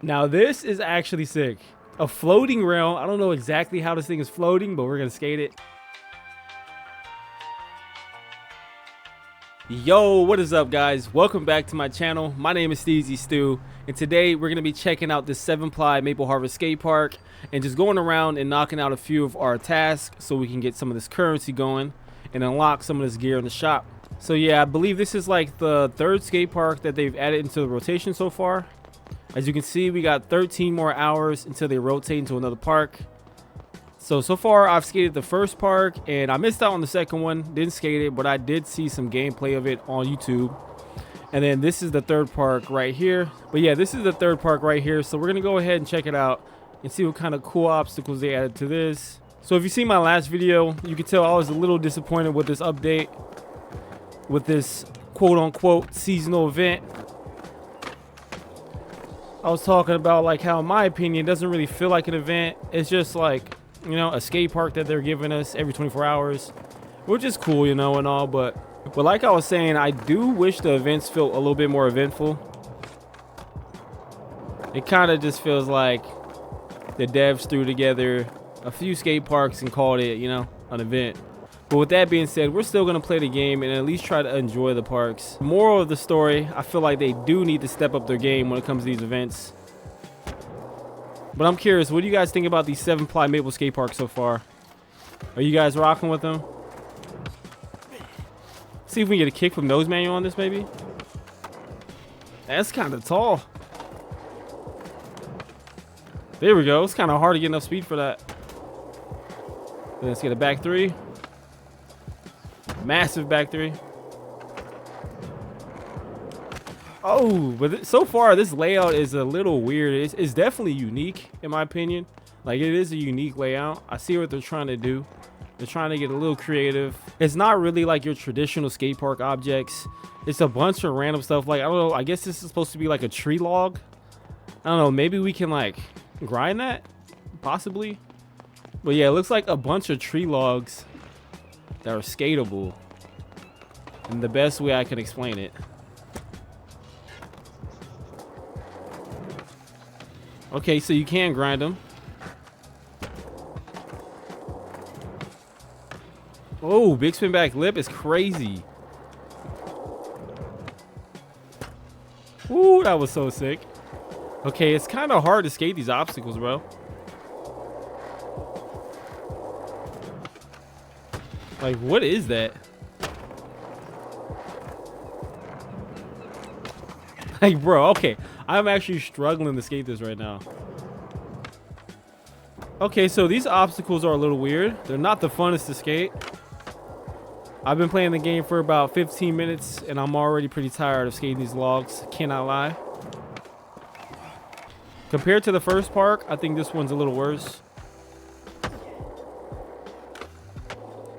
Now this is actually sick. A floating rail. I don't know exactly how this thing is floating, but we're gonna skate it. Yo, what is up, guys? Welcome back to my channel. My name is Steezy Stu, and today we're gonna be checking out this 7-ply Maple Harvest skate park and just going around and knocking out a few of our tasks so we can get some of this currency going and unlock some of this gear in the shop. So yeah, I believe this is like the third skate park that they've added into the rotation so far. As you can see, we got 13 more hours until they rotate into another park. So far I've skated the first park and I missed out on the second one. Didn't skate it, but I did see some gameplay of it on YouTube. And then this is the third park right here. But yeah, this is the third park right here. So we're gonna go ahead and check it out and see what kind of cool obstacles they added to this. So if you see my last video, you can tell I was a little disappointed with this update, with this quote-unquote seasonal event. I was talking about like how, in my opinion, it doesn't really feel like an event. It's just like, you know, a skate park that they're giving us every 24 hours, which is cool, you know, and all. But like I was saying, I do wish the events felt a little bit more eventful. It kind of just feels like the devs threw together a few skate parks and called it, you know, an event. But with that being said, we're still going to play the game and at least try to enjoy the parks. Moral of the story, I feel like they do need to step up their game when it comes to these events. But I'm curious, what do you guys think about these 7-ply Maple skate parks so far? Are you guys rocking with them? See if we can get a kick from nose manual on this, maybe. That's kind of tall. There we go. It's kind of hard to get enough speed for that. Let's get a back three. Massive back three. Oh, but so far this layout is a little weird. It's definitely unique in my opinion. Like, it is a unique layout. I see what they're trying to do. They're trying to get a little creative. It's not really like your traditional skate park objects. It's a bunch of random stuff. Like, I don't know, I guess this is supposed to be like a tree log. I don't know, maybe we can like grind that possibly. But yeah, it looks like a bunch of tree logs that are skatable in the best way I can explain it. Okay, so you can grind them. Oh, big spin back lip is crazy. Ooh, that was so sick. Okay, it's kind of hard to skate these obstacles, bro. Like, what is that? Like, bro, okay. I'm actually struggling to skate this right now. Okay, so these obstacles are a little weird. They're not the funnest to skate. I've been playing the game for about 15 minutes, and I'm already pretty tired of skating these logs. Cannot lie. Compared to the first park, I think this one's a little worse.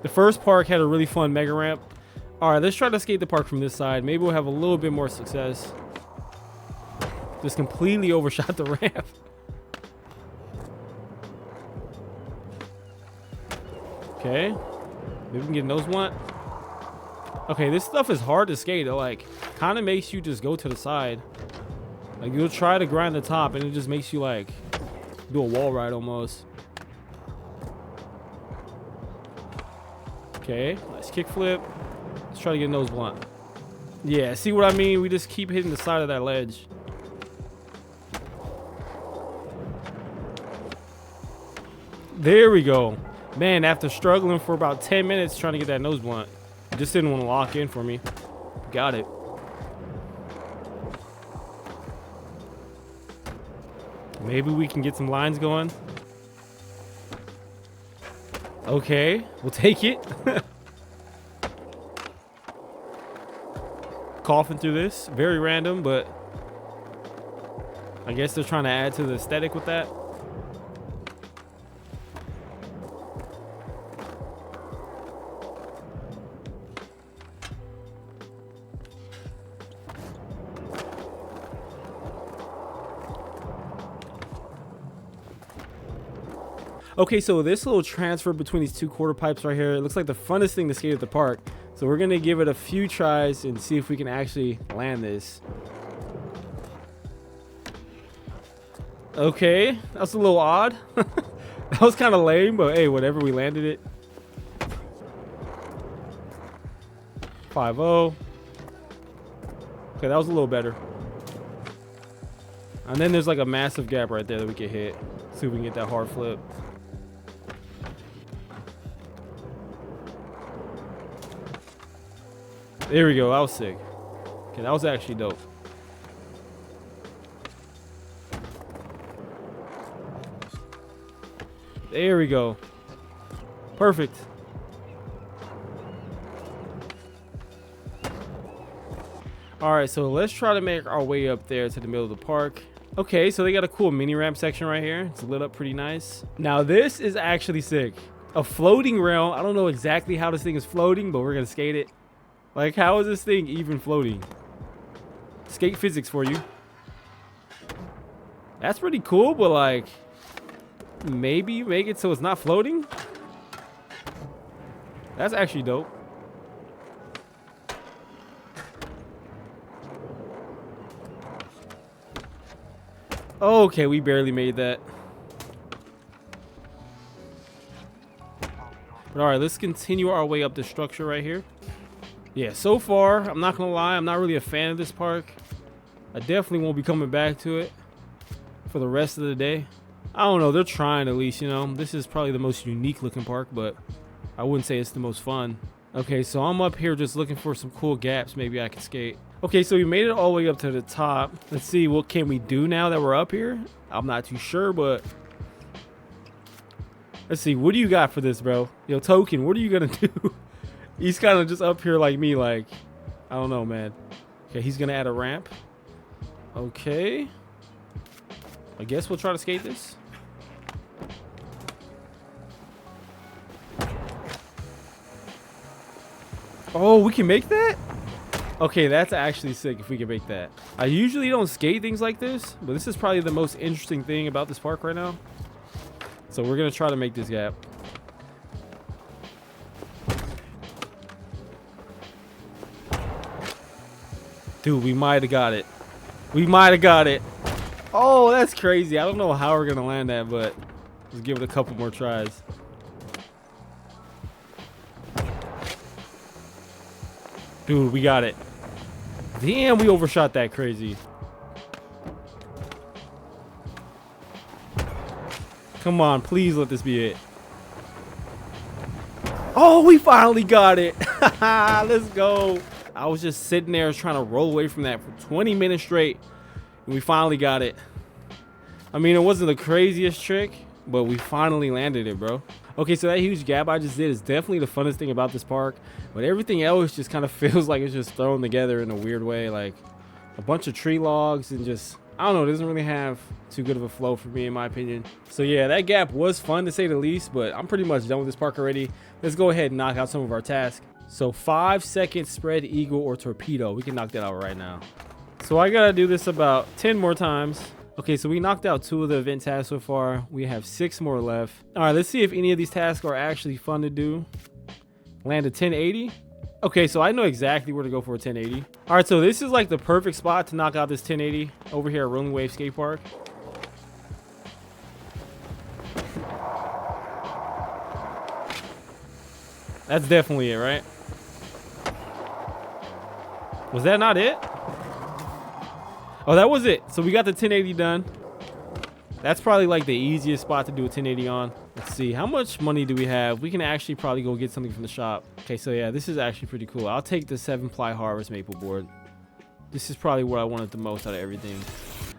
The first park had a really fun mega ramp. All right, let's try to skate the park from this side. Maybe we'll have a little bit more success. Just completely overshot the ramp. Okay, maybe we can get nose blunt. Okay, this stuff is hard to skate. It like kind of makes you just go to the side. Like, you'll try to grind the top and it just makes you like do a wall ride almost. Okay, nice kick flip. Let's try to get a nose blunt. Yeah, see what I mean? We just keep hitting the side of that ledge. There we go. Man, after struggling for about 10 minutes trying to get that nose blunt, it just didn't want to lock in for me. Got it. Maybe we can get some lines going. Okay, we'll take it. Coughing through this. Very random, but I guess they're trying to add to the aesthetic with that. Okay, so this little transfer between these two quarter pipes right here, it looks like the funnest thing to skate at the park. So we're gonna give it a few tries and see if we can actually land this. Okay, that's a little odd. That was kind of lame, but hey, whatever, we landed it. 5-0. Okay, that was a little better. And then there's like a massive gap right there that we can hit. See if we can get that hard flip. There we go. That was sick. Okay, that was actually dope. There we go. Perfect. All right, so let's try to make our way up there to the middle of the park. Okay, so they got a cool mini ramp section right here. It's lit up pretty nice. Now this is actually sick. A floating rail. I don't know exactly how this thing is floating, but we're gonna skate it. Like, how is this thing even floating? Skate physics for you. That's pretty cool, but like, maybe make it so it's not floating. That's actually dope. Okay, we barely made that. But all right, let's continue our way up the structure right here. Yeah, so far, I'm not gonna lie, I'm not really a fan of this park. I definitely won't be coming back to it for the rest of the day. I don't know, they're trying at least, you know. This is probably the most unique looking park, but I wouldn't say it's the most fun. Okay, so I'm up here just looking for some cool gaps maybe I can skate. Okay, so we made it all the way up to the top. Let's see, what can we do now that we're up here? I'm not too sure, but let's see. What do you got for this, bro? Yo, Token, what are you gonna do? He's kind of just up here like me, like, I don't know, man. Okay, he's gonna add a ramp. Okay. I guess we'll try to skate this. Oh, we can make that? Okay, that's actually sick if we can make that. I usually don't skate things like this, but this is probably the most interesting thing about this park right now. So we're gonna try to make this gap. Dude, we might have got it. We might have got it. Oh, that's crazy. I don't know how we're gonna land that, but let's give it a couple more tries. Dude, we got it. Damn, we overshot that crazy. Come on, please let this be it. Oh, we finally got it. Let's go. I was just sitting there trying to roll away from that for 20 minutes straight, and we finally got it. I mean, it wasn't the craziest trick, but we finally landed it, bro. Okay, so that huge gap I just did is definitely the funnest thing about this park, but everything else just kind of feels like it's just thrown together in a weird way, like a bunch of tree logs and just, I don't know, it doesn't really have too good of a flow for me in my opinion. So yeah, that gap was fun to say the least, but I'm pretty much done with this park already. Let's go ahead and knock out some of our tasks. So 5-second spread eagle or torpedo. We can knock that out right now. So I gotta do this about 10 more times. Okay, so we knocked out 2 of the event tasks so far. We have 6 more left. All right, let's see if any of these tasks are actually fun to do. Land a 1080. Okay, so I know exactly where to go for a 1080. All right, so this is like the perfect spot to knock out this 1080 over here at Rolling Wave Skate Park. That's definitely it, right? Was that not it? Oh, that was it. So we got the 1080 done. That's probably like the easiest spot to do a 1080 on. Let's see, how much money do we have? We can actually probably go get something from the shop. Okay, so yeah, this is actually pretty cool. I'll take the 7-ply harvest maple board. This is probably what I wanted the most out of everything.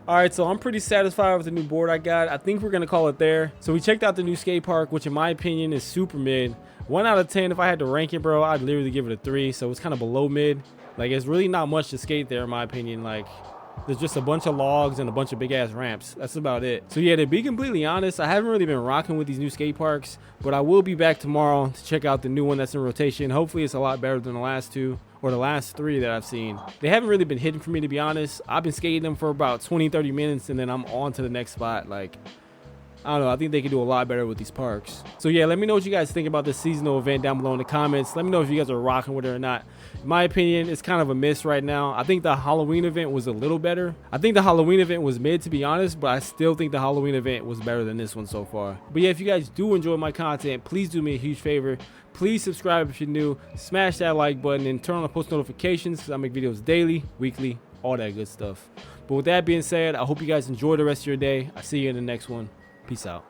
All right, so I'm pretty satisfied with the new board I got. I think we're gonna call it there. So we checked out the new skate park, which in my opinion is super mid. 1 out of 10, if I had to rank it, bro, I'd literally give it a 3. So it's kind of below mid. Like, it's really not much to skate there in my opinion. Like, there's just a bunch of logs and a bunch of big ass ramps. That's about it. So yeah, to be completely honest, I haven't really been rocking with these new skate parks, but I will be back tomorrow to check out the new one that's in rotation. Hopefully it's a lot better than the last 2 or the last 3 that I've seen. They haven't really been hitting for me, to be honest. I've been skating them for about 20-30 minutes and then I'm on to the next spot. Like, I don't know. I think they can do a lot better with these parks. So yeah, let me know what you guys think about this seasonal event down below in the comments. Let me know if you guys are rocking with it or not. In my opinion, it's kind of a miss right now. I think the Halloween event was a little better. I think the Halloween event was mid, to be honest, but I still think the Halloween event was better than this one so far. But yeah, if you guys do enjoy my content, please do me a huge favor. Please subscribe if you're new. Smash that like button and turn on the post notifications because I make videos daily, weekly, all that good stuff. But with that being said, I hope you guys enjoy the rest of your day. I'll see you in the next one. Peace out.